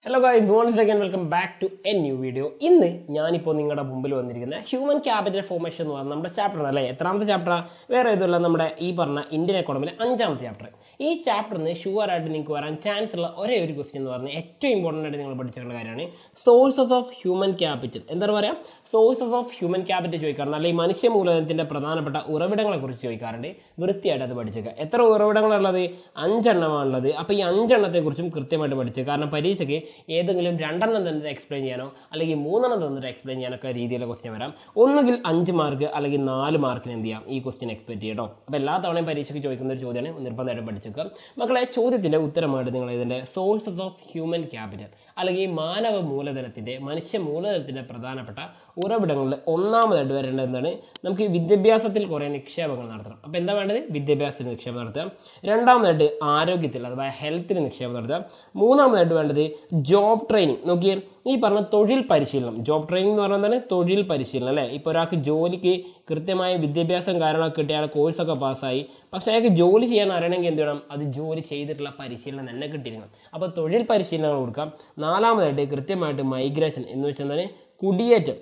Hello guys, once again welcome back to a new video. ഇന്ന് ഞാനിപ്പോൾ നിങ്ങളുടെ മുമ്പിൽ വന്നിരിക്കുന്ന ഹ്യൂമൻ ക്യാപിറ്റൽ ഫോർമേഷൻ എന്ന് പറഞ്ഞ നമ്മുടെ ചാപ്റ്റർ അല്ലേ. എത്രാമത്തെ ചാപ്റ്ററാണ്? വേറെ ഏതുമല്ല, നമ്മുടെ ഈ പറഞ്ഞ ഇന്ത്യൻ എക്കോണമിയിലെ 5ാമത്തെ ചാപ്റ്റർ. ഈ ചാപ്റ്ററിന് ഷുവറായിട്ട് നിങ്ങൾക്ക് വരാൻ ചാൻസ് ഉള്ള ഒരേ ഒരു ക്വസ്റ്റ്യൻ എന്ന് പറഞ്ഞാൽ ഏറ്റവും ഇമ്പോർട്ടൻ്റ് ആയിട്ട് നിങ്ങൾ പഠിച്ചിട്ടുള്ള കാര്യമാണ് സോഴ്സസ് ഓഫ് ഹ്യൂമൻ ക്യാപിറ്റൽ. എന്താ പറയുക, സോഴ്സസ് ഓഫ് ഹ്യൂമൻ ക്യാപിറ്റൽ ചോദിക്കാറുണ്ട്, അല്ലെങ്കിൽ മനുഷ്യ മൂലധനത്തിൻ്റെ പ്രധാനപ്പെട്ട ഉറവിടങ്ങളെക്കുറിച്ച് ചോദിക്കാറുണ്ട്. വൃത്തിയായിട്ട് അത് പഠിച്ചേക്കുക. എത്ര ഉറവിടങ്ങളുള്ളത്? 5 എണ്ണമാണുള്ളത്. അപ്പോൾ ഈ 5 എണ്ണത്തെക്കുറിച്ചും കൃത്യമായിട്ട് പഠിച്ചേക്കുക. കാരണം പരീക്ഷയ്ക്ക് ഏതെങ്കിലും 2 എണ്ണം തന്നിട്ട് എക്സ്പ്ലെയിൻ ചെയ്യാനോ അല്ലെങ്കിൽ 3 എണ്ണം തന്നിട്ട് എക്സ്പ്ലെയിൻ ചെയ്യാനൊക്കെ രീതിയിലുള്ള ക്വസ്റ്റ്യൻ വരാം. ഒന്നുകിൽ 5 മാർക്ക് അല്ലെങ്കിൽ 4 മാർക്കിന് എന്ത് ചെയ്യാം, ഈ ക്വസ്റ്റ്യൻ എക്സ്പെക്ട് ചെയ്യട്ടോ. അപ്പോൾ എല്ലാ തവണയും പരീക്ഷയ്ക്ക് ചോദിക്കുന്ന ഒരു ചോദ്യമാണ്, നിർബന്ധമായിട്ടും പഠിച്ചേക്കുക. മക്കളെ, ചോദ്യത്തിൻ്റെ ഉത്തരമായിട്ട് നിങ്ങൾ ഇതിൻ്റെ സോഴ്സസ് ഓഫ് ഹ്യൂമൻ ക്യാപിറ്റൽ അല്ലെങ്കിൽ മാനവ മൂലധനത്തിൻ്റെ, മനുഷ്യ മൂലധനത്തിൻ്റെ പ്രധാനപ്പെട്ട ഉറവിടങ്ങളിൽ ഒന്നാമതായിട്ട് വരേണ്ടത് എന്താണ്? നമുക്ക് വിദ്യാഭ്യാസത്തിൽ കുറേ നിക്ഷേപങ്ങൾ നടത്തണം. അപ്പോൾ എന്താ വേണ്ടത്? വിദ്യാഭ്യാസത്തിന് നിക്ഷേപം നടത്തുക. രണ്ടാമതായിട്ട് ആരോഗ്യത്തിൽ അഥവാ ഹെൽത്തിന് നിക്ഷേപം നടത്തുക. മൂന്നാമതായിട്ട് വേണ്ടത് ജോബ് ട്രെയിനിങ്. നോക്കിയാൽ ഈ പറഞ്ഞ തൊഴിൽ പരിശീലനം. ജോബ് ട്രെയിനിങ് എന്ന് പറയുന്നത് തൊഴിൽ പരിശീലനം അല്ലേ. ഇപ്പോൾ ഒരാൾക്ക് ജോലിക്ക് കൃത്യമായ വിദ്യാഭ്യാസം കാര്യങ്ങളൊക്കെ കിട്ടി, അയാൾ കോഴ്സൊക്കെ പാസ്സായി, പക്ഷേ അയാൾക്ക് ജോലി ചെയ്യാൻ അറിയണമെങ്കിൽ എന്ത് വേണം? അത് ജോലി ചെയ്തിട്ടുള്ള പരിശീലനം തന്നെ കിട്ടിയിരിക്കണം. അപ്പോൾ തൊഴിൽ പരിശീലനങ്ങൾ കൊടുക്കാം. നാലാമതായിട്ട് കൃത്യമായിട്ട് മൈഗ്രേഷൻ എന്ന് വെച്ചാൽ കുടിയേറ്റം.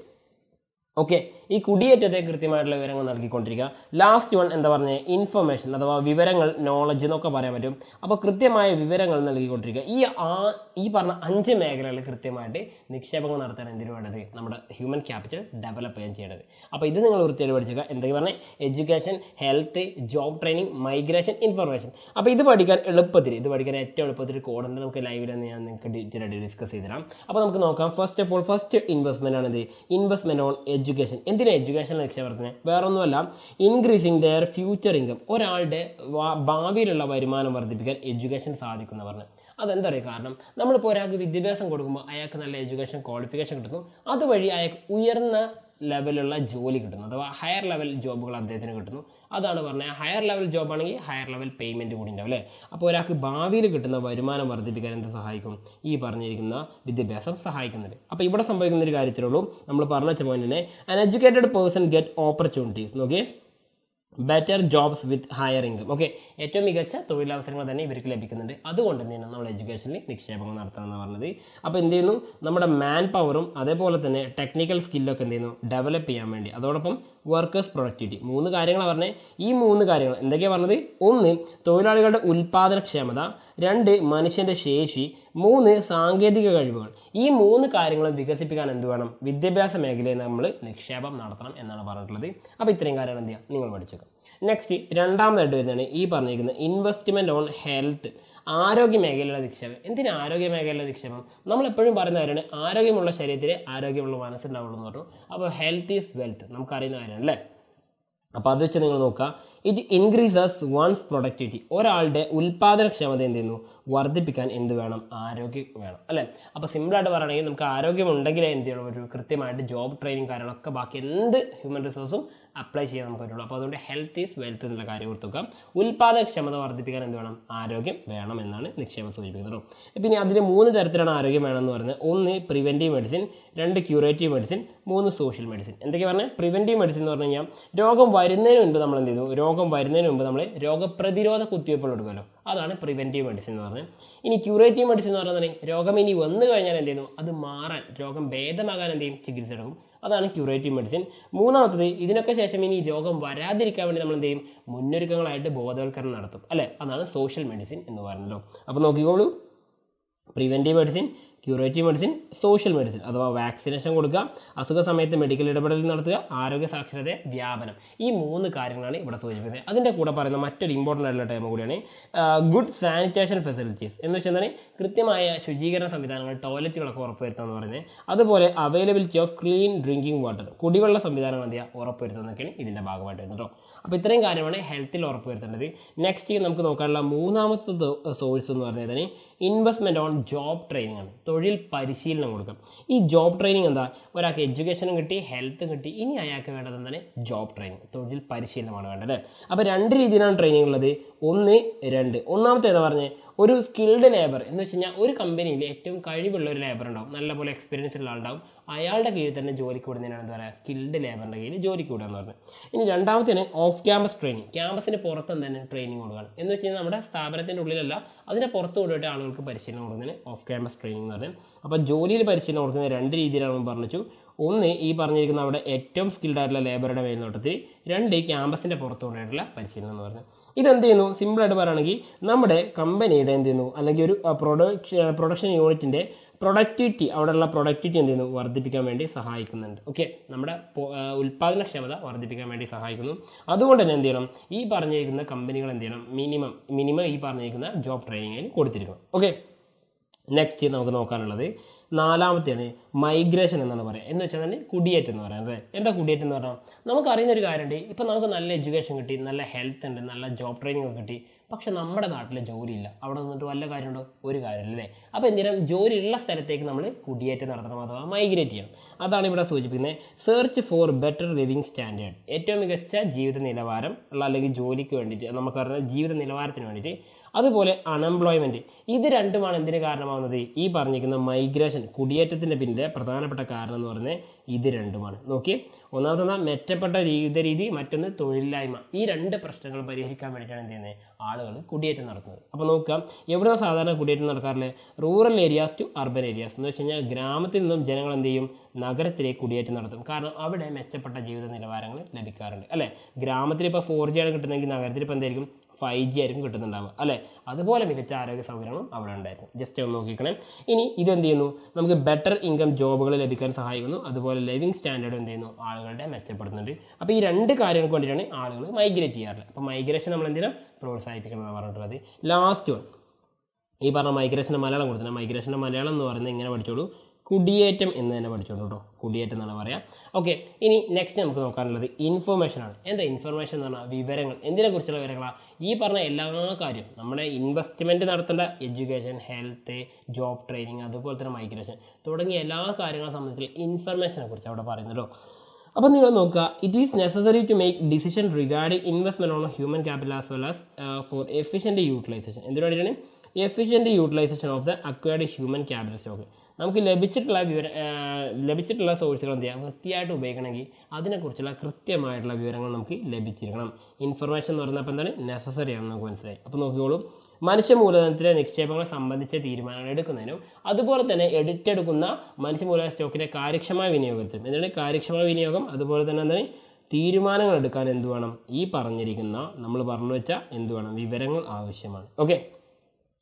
ഓക്കെ, ഈ കുടിയേറ്റത്തെ കൃത്യമായിട്ടുള്ള വിവരങ്ങൾ നൽകിക്കൊണ്ടിരിക്കുക. ലാസ്റ്റ് വൺ എന്താ പറഞ്ഞത്? ഇൻഫർമേഷൻ അഥവാ വിവരങ്ങൾ, നോളജ് എന്നൊക്കെ പറയാൻ പറ്റും. അപ്പോൾ കൃത്യമായ വിവരങ്ങൾ നൽകിക്കൊണ്ടിരിക്കുക. ഈ പറഞ്ഞ 5 മേഖലകളിൽ കൃത്യമായിട്ട് നിക്ഷേപങ്ങൾ നടത്താൻ എന്തിനു വേണ്ടത്? നമ്മുടെ ഹ്യൂമൻ ക്യാപിറ്റൽ ഡെവലപ്പ് ചെയ്യാൻ ചെയ്യേണ്ടത്. അപ്പോൾ ഇത് നിങ്ങൾ വൃത്തിയായിട്ട് പഠിച്ചേക്കുക. എന്തൊക്കെ പറഞ്ഞാൽ education, health, job training, migration, information. അപ്പോൾ ഇത് പഠിക്കാൻ ഏറ്റവും എളുപ്പത്തിൽ കോഡുണ്ട്. നമുക്ക് ലൈവിൽ തന്നെ ഞാൻ നിങ്ങൾക്ക് ഡീറ്റെയിൽ ആയിട്ട് ഡിസ്കസ് ചെയ്ത് തരാം. അപ്പോൾ നമുക്ക് നോക്കാം. First of all, first investment ആണിത്. Investment on education. എന്തിനാണ് എഡ്യൂക്കേഷൻ നിക്ഷേപത്തിന്? വേറൊന്നുമല്ല, ഇൻക്രീസിങ് ദെയർ ഫ്യൂച്ചർ ഇൻകം. ഒരാളുടെ ഭാവിയിലുള്ള വരുമാനം വർദ്ധിപ്പിക്കാൻ എഡ്യൂക്കേഷൻ സാധിക്കുന്ന പറഞ്ഞു. അതെന്താ പറയുക? കാരണം നമ്മളിപ്പോൾ ഒരാൾക്ക് വിദ്യാഭ്യാസം കൊടുക്കുമ്പോൾ അയാൾക്ക് നല്ല എഡ്യൂക്കേഷൻ ക്വാളിഫിക്കേഷൻ കിട്ടുന്നു. അതുവഴി അയാൾക്ക് ഉയർന്ന ലെവലുള്ള ജോലി കിട്ടുന്നു, അഥവാ ഹയർ ലെവൽ ജോബുകൾ അദ്ദേഹത്തിന് കിട്ടുന്നു. അതാണ് പറഞ്ഞത്, ഹയർ ലെവൽ ജോബ് ആണെങ്കിൽ ഹയർ ലെവൽ പേയ്മെൻറ്റ് കൂടി ഉണ്ടാവും അല്ലേ. അപ്പോൾ ഒരാൾക്ക് ഭാവിയിൽ കിട്ടുന്ന വരുമാനം വർദ്ധിപ്പിക്കാൻ എന്ത് സഹായിക്കും? ഈ പറഞ്ഞിരിക്കുന്ന വിദ്യാഭ്യാസം സഹായിക്കുന്നുണ്ട്. അപ്പോൾ ഇവിടെ സംഭവിക്കുന്ന ഒരു കാര്യത്തിലുള്ളൂ, നമ്മൾ പറഞ്ഞ പോയിന്റിനെ an educated person get opportunities. നോക്കിയേ, better jobs with higher income. Okay, ഏറ്റവും മികച്ച തൊഴിലവസരങ്ങൾ തന്നെ ഇവർക്ക് ലഭിക്കുന്നുണ്ട്. അതുകൊണ്ട് തന്നെയാണ് നമ്മൾ എഡ്യൂക്കേഷനിൽ നിക്ഷേപങ്ങൾ നടത്തണം എന്ന് പറഞ്ഞത്. അപ്പോൾ എന്ത് ചെയ്യുന്നു? നമ്മുടെ മാൻ പവറും അതേപോലെ തന്നെ ടെക്നിക്കൽ സ്കില്ലൊക്കെ എന്ത് ചെയ്യുന്നു? ഡെവലപ്പ് ചെയ്യാൻ വേണ്ടി. അതോടൊപ്പം വർക്കേഴ്സ് പ്രൊഡക്ടിവിറ്റി. 3 കാര്യങ്ങളാണ് പറഞ്ഞത്. ഈ 3 കാര്യങ്ങൾ എന്തൊക്കെയാണ് പറഞ്ഞത്? 1 തൊഴിലാളികളുടെ ഉൽപ്പാദനക്ഷമത, 2 മനുഷ്യൻ്റെ ശേഷി, 3 സാങ്കേതിക കഴിവുകൾ. ഈ 3 കാര്യങ്ങളും വികസിപ്പിക്കാൻ എന്ത് വേണം? വിദ്യാഭ്യാസ മേഖലയിൽ നമ്മൾ നിക്ഷേപം നടത്തണം എന്നാണ് പറഞ്ഞിട്ടുള്ളത്. അപ്പോൾ ഇത്രയും കാര്യങ്ങൾ എന്ത് ചെയ്യുക? നിങ്ങൾ പഠിച്ചേക്കാം. നെക്സ്റ്റ്, രണ്ടാമതായിട്ട് വരുന്നതാണ് ഈ പറഞ്ഞിരിക്കുന്നത് ഇൻവെസ്റ്റ്മെൻറ്റ് ഓൺ ഹെൽത്ത്. ആരോഗ്യ മേഖലയിലെ നിക്ഷേപം. എന്തിനാ ആരോഗ്യ മേഖലയിലെ നിക്ഷേപം? നമ്മളെപ്പോഴും പറയുന്ന കാര്യമാണ്, ആരോഗ്യമുള്ള ശരീരത്തിൽ ആരോഗ്യമുള്ള മനസ്സുണ്ടാവുള്ളൂ എന്ന് പറഞ്ഞു. അപ്പോൾ ഹെൽത്ത് ഈസ് വെൽത്ത്, നമുക്കറിയുന്ന കാര്യമാണ് അല്ലേ. അപ്പോൾ അത് വെച്ച് നിങ്ങൾ നോക്കുക. It increases one's productivity. ഒരാളുടെ ഉൽപ്പാദനക്ഷമത എന്ത് ചെയ്യുന്നു? വർദ്ധിപ്പിക്കാൻ എന്ത് വേണം? ആരോഗ്യം വേണം അല്ലേ. അപ്പോൾ സിമ്പിളായിട്ട് പറയുകയാണെങ്കിൽ നമുക്ക് ആരോഗ്യമുണ്ടെങ്കിലേ എന്ത് ചെയ്യണം? ഒരു കൃത്യമായിട്ട് ജോബ് ട്രെയിനിങ് കാര്യങ്ങളൊക്കെ ബാക്കി എന്ത് ഹ്യൂമൻ റിസോഴ്സും അപ്ലൈ ചെയ്യാൻ നമുക്ക് പറ്റുള്ളൂ. അപ്പോൾ അതുകൊണ്ട് ഹെൽത്ത് ഈസ് വെൽത്ത് എന്നുള്ള കാര്യം ഓർത്തുക. ഉൽപ്പാദനക്ഷമത വർദ്ധിപ്പിക്കാൻ എന്ത് വേണം? ആരോഗ്യം വേണം എന്നാണ് നിക്ഷേപം സൂചിപ്പിക്കുന്നത്. പിന്നെ അതിന് 3 തരത്തിലാണ് ആരോഗ്യം വേണമെന്ന് പറയുന്നത്. 1 preventive medicine, 2 curative medicine, 3 social medicine. എന്തൊക്കെയാണ് പറഞ്ഞാൽ? പ്രിവെൻറ്റീവ് മെഡിസിൻ എന്ന് പറഞ്ഞു കഴിഞ്ഞാൽ രോഗം വരുന്നതിന് മുൻപ് നമ്മൾ എന്ത് ചെയ്തു? രോഗം വരുന്നതിന് മുമ്പ് നമ്മൾ രോഗപ്രതിരോധ കുത്തിവയ്പ്പുകൾ എടുക്കുമല്ലോ, അതാണ് പ്രിവെൻറ്റീവ് മെഡിസിൻ എന്ന് പറഞ്ഞത്. ഇനി ക്യൂറേറ്റീവ് മെഡിസിൻ എന്ന് പറഞ്ഞാൽ രോഗം ഇനി വന്നു കഴിഞ്ഞാൽ എന്ത് ചെയ്യുന്നു? അത് മാറാൻ, രോഗം ഭേദമാകാൻ എന്ത് ചെയ്യും? ചികിത്സ എടുക്കും. അതാണ് ക്യൂറേറ്റീവ് മെഡിസിൻ. മൂന്നാമത്തത്, ഇതിനൊക്കെ ശേഷം ഇനി രോഗം വരാതിരിക്കാൻ വേണ്ടി നമ്മൾ എന്ത് ചെയ്യും? മുന്നൊരുക്കങ്ങളായിട്ട് ബോധവൽക്കരണം നടത്തും അല്ലേ. അതാണ് സോഷ്യൽ മെഡിസിൻ എന്ന് പറയുന്നല്ലോ. അപ്പോൾ നോക്കിക്കോളൂ, preventive medicine, curative medicine, social medicine അഥവാ വാക്സിനേഷൻ കൊടുക്കുക, അസുഖ സമയത്ത് മെഡിക്കൽ ഇടപെടൽ നടത്തുക, ആരോഗ്യ സാക്ഷരത വ്യാപനം. ഈ 3 കാര്യങ്ങളാണ് ഇവിടെ സൂചിപ്പിക്കുന്നത്. അതിൻ്റെ കൂടെ പറയുന്ന മറ്റൊരു ഇമ്പോർട്ടൻ്റ് ആയിട്ടുള്ള ടൈം കൂടിയാണ് ഗുഡ് സാനിറ്റേഷൻ ഫെസിലിറ്റീസ്. എന്ന് വെച്ചാൽ കൃത്യമായ ശുചീകരണ സംവിധാനങ്ങൾ, ടോയ്ലറ്റുകളൊക്കെ ഉറപ്പുവരുത്തുക എന്ന് പറയുന്നത്. അതുപോലെ availability of clean drinking water, കുടിവെള്ള സംവിധാനങ്ങൾ എന്ത് ചെയ്യുക? ഉറപ്പുവരുത്തുന്നതൊക്കെയാണ് ഇതിൻ്റെ ഭാഗമായിട്ട് വരുന്നത് കേട്ടോ. അപ്പോൾ ഇത്രയും കാര്യമാണ് ഹെൽത്തിൽ ഉറപ്പുവരുത്തേണ്ടത്. നെക്സ്റ്റ് നമുക്ക് നോക്കാനുള്ള 3ാമത്തെ സോഴ്സ് എന്ന് പറയുന്നത് ഇൻവെസ്റ്റ്മെൻറ്റ് ഓൺ ജോബ് ട്രെയിനിങ് ആണ്. തൊഴിൽ പരിശീലനം കൊടുക്കാം. ഈ ജോബ് ട്രെയിനിങ് എന്താ? ഒരാൾക്ക് എഡ്യൂക്കേഷനും കിട്ടി, ഹെൽത്തും കിട്ടി, ഇനി അയാൾക്ക് വേണ്ടത് എന്താണ്? ജോബ് ട്രെയിനിങ്, തൊഴിൽ പരിശീലനമാണ് വേണ്ടത്. അപ്പോൾ 2 രീതിയിലാണ് ട്രെയിനിങ് ഉള്ളത്. 1, 2. ഒന്നാമത്തെ ഏതാ പറഞ്ഞത്? ഒരു സ്കിൽഡ് ലേബർ എന്ന് വെച്ച് കഴിഞ്ഞാൽ ഒരു കമ്പനിയിൽ ഏറ്റവും കഴിവുള്ള ഒരു ലേബർ ഉണ്ടാവും, നല്ലപോലെ എക്സ്പീരിയൻസ് ഉള്ള ആളുണ്ടാവും. അയാളുടെ കീഴിൽ തന്നെ ജോലിക്ക് വിടുന്നതിനാണ് എന്താ പറയുക? സ്കിൽഡ് ലേബറിൻ്റെ കീഴിൽ ജോലിക്ക് വിടുക എന്ന് പറഞ്ഞത്. ഇനി രണ്ടാമത്തേന് ഓഫ് ക്യാമ്പസ് ട്രെയിനിങ്. ക്യാമ്പസിന് പുറത്ത് തന്നെ ട്രെയിനിങ് കൊടുക്കുകയാണ്. എന്ന് വെച്ച് കഴിഞ്ഞാൽ നമ്മുടെ സ്ഥാപനത്തിൻ്റെ ഉള്ളിലല്ല, അതിനെ പുറത്ത് കൊണ്ടുപോയിട്ട് ആളുകൾക്ക് പരിശീലനം കൊടുക്കുന്നതിന് ഓഫ് ക്യാമ്പസ് ട്രെയിനിങ് എന്ന് പറഞ്ഞത്. അപ്പോൾ ജോലിയിൽ പരിശീലനം കൊടുക്കുന്ന 2 രീതിയിലാണ് പറഞ്ഞു. ഒന്ന് ഈ പറഞ്ഞിരിക്കുന്ന അവിടെ ഏറ്റവും സ്കിൽഡ് ആയിട്ടുള്ള ലേബറുടെ മേൽനോട്ടത്തിൽ, 2 ക്യാമ്പസിൻ്റെ പുറത്തുകൊണ്ടായിട്ടുള്ള പരിശീലനം എന്ന് പറഞ്ഞു. ഇതെന്ത് ചെയ്യുന്നു, സിമ്പിളായിട്ട് പറയുകയാണെങ്കിൽ നമ്മുടെ കമ്പനിയുടെ എന്ത് ചെയ്യുന്നു, അല്ലെങ്കിൽ ഒരു പ്രൊഡക്ഷൻ യൂണിറ്റിൻ്റെ പ്രൊഡക്ടിവിറ്റി, അവിടെയുള്ള പ്രൊഡക്ടിവിറ്റി എന്ത് ചെയ്യുന്നു, വർദ്ധിപ്പിക്കാൻ വേണ്ടി സഹായിക്കുന്നുണ്ട്. ഓക്കെ, നമ്മുടെ ഉൽപ്പാദനക്ഷമത വർദ്ധിപ്പിക്കാൻ വേണ്ടി സഹായിക്കുന്നു. അതുകൊണ്ട് തന്നെ എന്ത് ചെയ്യണം, ഈ പറഞ്ഞിരിക്കുന്ന കമ്പനികൾ എന്ത് ചെയ്യണം, മിനിമം ഈ പറഞ്ഞിരിക്കുന്ന ജോബ് ട്രെയിനിങ്ങിന് കൊടുത്തിരിക്കണം. ഓക്കെ, നെക്സ്റ്റ് നമുക്ക് നോക്കാനുള്ളത് 4-ാമത്തെയാണ് മൈഗ്രേഷൻ എന്നാണ് പറയുക. എന്ന് വെച്ചാൽ തന്നെ കുടിയേറ്റം എന്ന് പറയുന്നത്. എന്താ കുടിയേറ്റം എന്ന് പറഞ്ഞാൽ, നമുക്കറിയുന്നൊരു കാര്യമുണ്ട്, ഇപ്പോൾ നമുക്ക് നല്ല എഡ്യൂക്കേഷൻ കിട്ടി, നല്ല ഹെൽത്ത് ഉണ്ട്, നല്ല ജോബ് ട്രെയിനിങ് ഒക്കെ കിട്ടി, പക്ഷെ നമ്മുടെ നാട്ടിൽ ജോലിയില്ല. അവിടെ നിന്നിട്ട് വല്ല കാര്യമുണ്ടോ? ഒരു കാര്യമില്ല അല്ലേ? അപ്പോൾ എന്തിനും ജോലിയുള്ള സ്ഥലത്തേക്ക് നമ്മൾ കുടിയേറ്റം നടത്തണം, അഥവാ മൈഗ്രേറ്റ് ചെയ്യണം. അതാണ് ഇവിടെ സൂചിപ്പിക്കുന്നത്. Search for better living standard, ഏറ്റവും മികച്ച ജീവിത നിലവാരം ഉള്ള, അല്ലെങ്കിൽ ജോലിക്ക് വേണ്ടിയിട്ട്, നമുക്കറിയുന്ന ജീവിത നിലവാരത്തിന് വേണ്ടിയിട്ട്. അതുപോലെ അൺഎംപ്ലോയ്മെൻറ്റ്, ഇത് രണ്ടുമാണ് എന്തിന് കാരണമാകുന്നത്, ഈ പറഞ്ഞിരിക്കുന്ന മൈഗ്രേഷൻ, കുടിയേറ്റത്തിൻ്റെ പിന്നിലെ പ്രധാനപ്പെട്ട കാരണം എന്ന് പറയുന്നത് ഇത് രണ്ടുമാണ്. നോക്കി, ഒന്നാമത്തെ മെച്ചപ്പെട്ട ജീവിത രീതി, മറ്റൊന്ന് തൊഴിലില്ലായ്മ. ഈ 2 പ്രശ്നങ്ങൾ പരിഹരിക്കാൻ വേണ്ടിയിട്ടാണ് എന്ത് ചെയ്യുന്നത്, ആളുകൾ കുടിയേറ്റം നടത്തുന്നത്. അപ്പോൾ നോക്കാം, എവിടെ സാധാരണ കുടിയേറ്റം നടക്കാറില്ലേ? Rural areas to urban areas എന്ന് വെച്ച് കഴിഞ്ഞാൽ ഗ്രാമത്തിൽ നിന്നും ജനങ്ങൾ എന്ത് ചെയ്യും, നഗരത്തിലേക്ക് കുടിയേറ്റം നടത്തും. കാരണം അവിടെ മെച്ചപ്പെട്ട ജീവിത നിലവാരങ്ങൾ ലഭിക്കാറുണ്ട് അല്ലേ? ഗ്രാമത്തിൽ ഇപ്പോൾ 4G ആണ് കിട്ടുന്നതെങ്കിൽ നഗരത്തിൽ ഇപ്പോൾ എന്തായിരിക്കും, 5G ആയിരിക്കും കിട്ടുന്നുണ്ടാവുക അല്ലേ? അതുപോലെ മികച്ച ആരോഗ്യ സൗകര്യങ്ങളും അവിടെ ഉണ്ടായിരിക്കും. ജസ്റ്റ് ഒന്ന് നോക്കിക്കണേ. ഇനി ഇതെന്ത് ചെയ്യുന്നു, നമുക്ക് ബെറ്റർ ഇൻകം ജോബുകൾ ലഭിക്കാൻ സഹായിക്കുന്നു. അതുപോലെ ലിവിങ് സ്റ്റാൻഡേർഡ് എന്ത് ചെയ്യുന്നു, ആളുകളുടെ മെച്ചപ്പെടുന്നുണ്ട്. അപ്പോൾ ഈ 2 കാര്യങ്ങൾക്ക് വേണ്ടിയിട്ടാണ് ആളുകൾ മൈഗ്രേറ്റ് ചെയ്യാറുള്ളത്. അപ്പോൾ മൈഗ്രേഷൻ നമ്മൾ എന്തിനാണ് പ്രോത്സാഹിപ്പിക്കണം എന്ന് പറഞ്ഞിട്ടുള്ളത്. ലാസ്റ്റ് വൺ, ഈ പറഞ്ഞ മൈഗ്രേഷൻ്റെ മലയാളം കൊടുത്തില്ല. മൈഗ്രേഷൻ്റെ മലയാളം എന്ന് പറയുന്നത് ഇങ്ങനെ പഠിച്ചോളൂ, കുടിയേറ്റം എന്ന് തന്നെ പഠിച്ചോളൂ കേട്ടോ. കുടിയേറ്റം എന്നാണ് പറയുക. ഓക്കെ, ഇനി നെക്സ്റ്റ് നമുക്ക് നോക്കാനുള്ളത് ഇൻഫർമേഷനാണ്. എന്താ ഇൻഫർമേഷൻ എന്ന് പറഞ്ഞാൽ വിവരങ്ങൾ. എന്തിനെക്കുറിച്ചുള്ള വിവരങ്ങളാണ്? ഈ പറഞ്ഞ എല്ലാ കാര്യം, നമ്മുടെ ഇൻവെസ്റ്റ്മെൻറ്റ് നടത്തേണ്ട എഡ്യൂക്കേഷൻ, ഹെൽത്ത്, ജോബ് ട്രെയിനിങ്, അതുപോലെ തന്നെ മൈഗ്രേഷൻ തുടങ്ങിയ എല്ലാ കാര്യങ്ങളെ സംബന്ധിച്ചുള്ള ഇൻഫർമേഷനെ കുറിച്ച് അവിടെ പറയുന്നല്ലോ. അപ്പോൾ നിങ്ങൾ നോക്കുക, it is necessary to make decision regarding investment on human capital as well as for efficient utilisation. എന്തിനു വേണ്ടിയിട്ടാണ്? Efficient utilisation of the acquired human capital stock. നമുക്ക് ലഭിച്ചിട്ടുള്ള സോഴ്സുകൾ എന്ത് ചെയ്യുക, വൃത്തിയായിട്ട് ഉപയോഗിക്കണമെങ്കിൽ അതിനെക്കുറിച്ചുള്ള കൃത്യമായിട്ടുള്ള വിവരങ്ങൾ നമുക്ക് ലഭിച്ചിരിക്കണം. ഇൻഫർമേഷൻ എന്ന് പറയുന്നത് അപ്പോൾ എന്താണ്, നെസസറി ആണെന്ന് നമുക്ക് മനസ്സിലായി. അപ്പോൾ നോക്കിക്കോളൂ, മനുഷ്യ മൂലധനത്തിലെ നിക്ഷേപങ്ങളെ സംബന്ധിച്ച തീരുമാനങ്ങൾ എടുക്കുന്നതിനും അതുപോലെ തന്നെ എടുക്കുന്ന മനുഷ്യ മൂലധന സ്റ്റോക്കിൻ്റെ കാര്യക്ഷമമായ വിനിയോഗത്തിനും. എന്താണ് കാര്യക്ഷമമായ വിനിയോഗം? അതുപോലെ തന്നെ എന്താണ് തീരുമാനങ്ങൾ എടുക്കാൻ എന്ത് വേണം, ഈ പറഞ്ഞിരിക്കുന്ന നമ്മൾ പറഞ്ഞു വെച്ച എന്ത് വേണം, വിവരങ്ങൾ ആവശ്യമാണ്. ഓക്കെ,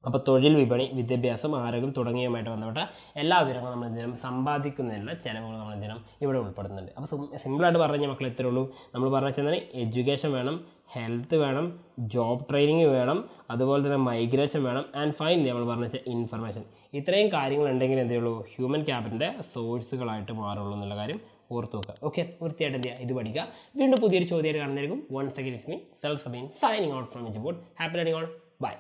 അപ്പോൾ തൊഴിൽ, വിപണി, വിദ്യാഭ്യാസം, ആരോഗ്യം തുടങ്ങിയവയുമായിട്ട് ബന്ധപ്പെട്ട എല്ലാ വിവരങ്ങളും നമ്മൾ എന്തിനും സമ്പാദിക്കുന്നതിനുള്ള ചിലവുകൾ നമ്മൾ എന്തിനും ഇവിടെ ഉൾപ്പെടുന്നുണ്ട്. അപ്പോൾ സിമ്പിളായിട്ട് പറഞ്ഞ മക്കൾ ഇത്രയേ ഉള്ളൂ. നമ്മൾ പറഞ്ഞു വെച്ചാൽ എഡ്യൂക്കേഷൻ വേണം, ഹെൽത്ത് വേണം, ജോബ് ട്രെയിനിങ് വേണം, അതുപോലെ തന്നെ മൈഗ്രേഷൻ വേണം, ആൻഡ് ഫൈനലി നമ്മൾ പറഞ്ഞു വെച്ചാൽ ഇൻഫർമേഷൻ. ഇത്രയും കാര്യങ്ങൾ ഉണ്ടെങ്കിൽ എന്തേ ഉള്ളൂ, ഹ്യൂമൻ ക്യാപിറ്റലിൻ്റെ സോഴ്സുകളായിട്ട് മാറുള്ളൂ എന്നുള്ള കാര്യം ഓർത്ത് നോക്കുക. ഓക്കെ, വൃത്തിയായിട്ട് എന്ത് ചെയ്യുക, ഇത് പഠിക്കുക. വീണ്ടും പുതിയൊരു ചോദ്യമായിട്ട് കാണുന്നതായിരിക്കും. Once again it's myself Sabeen signing out from Eduboard. Happy learning all. By.